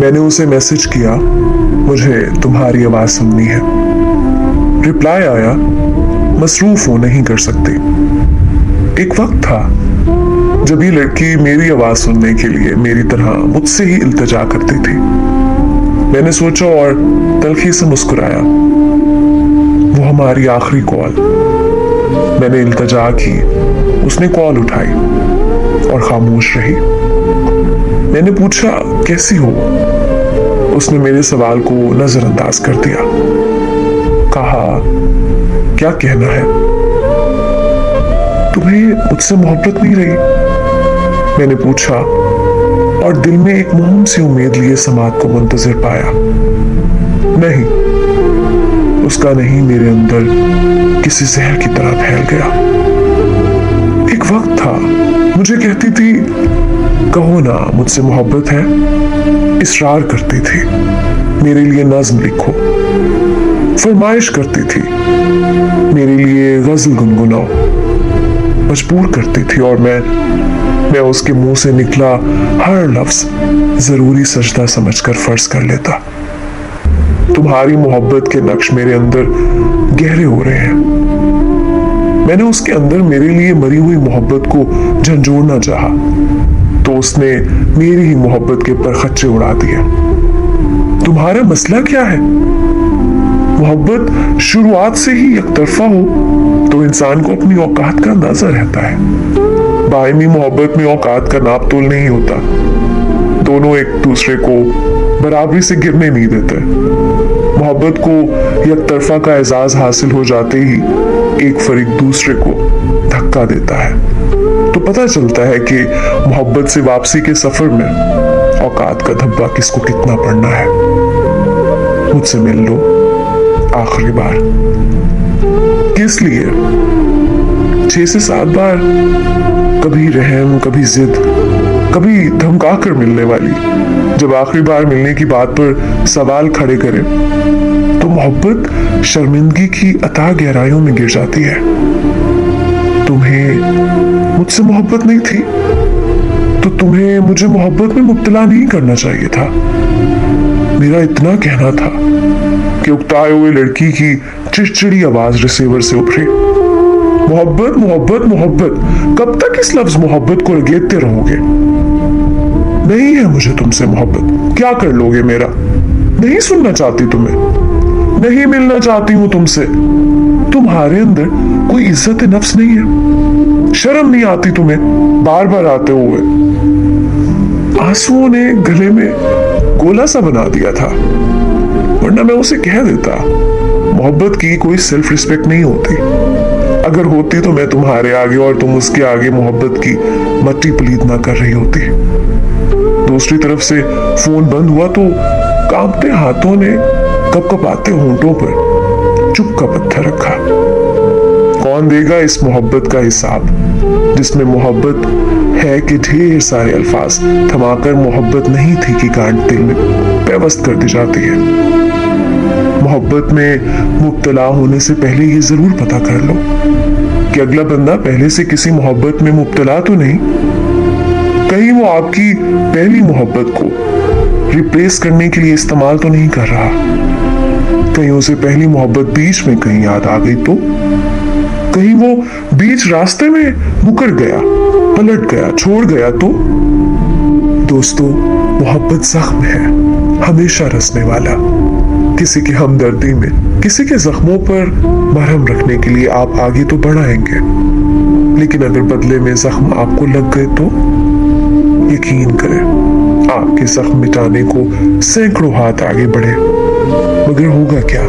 मैंने उसे मैसेज किया, मुझे तुम्हारी आवाज सुननी है। रिप्लाई आया, मसरूफ हूं, नहीं कर सकते। एक वक्त था जब ये लड़की मेरी आवाज सुनने के लिए मेरी तरह मुझसे ही इल्तिजा करती थी। मैंने सोचा और तल्खी से मुस्कुराया। वो हमारी आखिरी कॉल। मैंने इल्तिजा की, उसने कॉल उठाई और खामोश रही। मैंने पूछा, कैसी हो? उसने मेरे सवाल को नजरअंदाज कर दिया। कहा, क्या कहना है? तुम्हें मुझसे मोहब्बत नहीं रही? मैंने पूछा और दिल में एक मुहिम सी उम्मीद लिए समात को मुंतजिर पाया। नहीं, उसका नहीं मेरे अंदर किसी जहर की तरह फैल गया। एक वक्त था मुझे कहती थी, कहो ना मुझसे मोहब्बत है। इसरार करती थी, मेरे लिए नज्म लिखो। फरमाइश करती थी, मेरे लिए गजल गुनगुनाओ। मजबूर करती थी और मैं उसके मुंह से निकला हर लफ्ज जरूरी सजदा समझकर फर्ज कर लेता। तुम्हारी मोहब्बत के नक्श मेरे अंदर गहरे हो रहे हैं। मैंने उसके अंदर मेरे लिए मरी हुई मोहब्बत को झंझोड़ना चाहा, तो उसने मेरी ही मोहब्बत के परखच्चे उड़ा दिए। तुम्हारा मसला क्या है? मोहब्बत शुरुआत से ही एकतरफा हो तो इंसान को अपनी औकात का अंदाजा रहता है। बायमी मोहब्बत में औकात का नाप तोल नहीं होता। दोनों एक दूसरे को बराबरी से गिरने नहीं देते। मोहब्बत को एकतरफा का एजाज हासिल हो जाते ही एक फरीक दूसरे को धक्का देता है, तो पता चलता है कि मोहब्बत से वापसी के सफर में औकात का धब्बा किसको कितना पड़ना है। मुझसे मिल लो आखिरी बार। किस लिए? 6 से 7 बार, कभी रहम, कभी जिद, कभी धमका कर मिलने वाली। जब आखिरी बार मिलने की बात पर सवाल खड़े करें तो मोहब्बत शर्मिंदगी की अथाह गहराइयों में गिर जाती है। तुम्हें मुझसे मोहब्बत नहीं थी तो तुम्हें मुझे मोहब्बत में मुब्तला नहीं करना चाहिए था। मेरा इतना कहना था कि उकताए हुए लड़की की चिड़चिड़ी आवाज रिसीवर से उभरी, मोहब्बत मोहब्बत मोहब्बत, कब तक इस लफ्ज मोहब्बत को रगेदते रहोगे? नहीं है मुझे तुमसे मोहब्बत, क्या कर लोगे मेरा? नहीं सुनना चाहती तुम्हें, नहीं मिलना चाहती हूं तुमसे। तुम्हारे अंदर कोई इज्जत नफ्स नहीं है, शर्म नहीं आती तुम्हें बार बार आते हुए। आंसुओं ने गले में गोला सा बना दिया था, वरना मैं उसे कह देता, मोहब्बत की कोई सेल्फ रिस्पेक्ट नहीं होती। अगर होती तो मैं तुम्हारे आगे और तुम उसके आगे मोहब्बत की मट्टी पलीद ना कर रही होती। दूसरी तरफ से फोन बंद हुआ तो कांपते हाथों ने कपकपाते होंठों पर चुप का पत्थर रखा। कौन देगा इस मोहब्बत का हिसाब, जिसमें मोहब्बत है कि ढेर सारे अल्फाज थमाकर मोहब्बत नहीं थी कि गांठ दिल में पेवस्त कर दी जाती है। मोहब्बत में मुब्तला होने से पहले ये जरूर पता कर लो कि अगला बंदा पहले से किसी मोहब्बत में मुब्तला तो नहीं, कहीं वो आपकी पहली मोहब्बत को रिप्लेस करने के लिए इस्तेमाल तो नहीं कर रहा। कहीं उसे पहली मोहब्बत बीच में कहीं याद आ गई तो, कहीं वो बीच रास्ते में मुकर गया, पलट गया, छोड़ गया तो। दोस्तों, मोहब्बत जख्म है, हमेशा रसने वाला। किसी की हमदर्दी में, किसी के जख्मों पर मरहम रखने के लिए आप आगे तो बढ़ाएंगे, लेकिन अगर बदले में जख्म आपको लग गए तो यकीन करें, आपके जख्म मिटाने को सैकड़ों हाथ आगे बढ़े, मगर होगा क्या?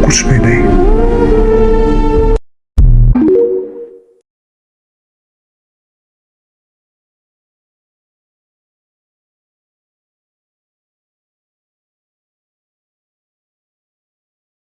कुछ भी नहीं।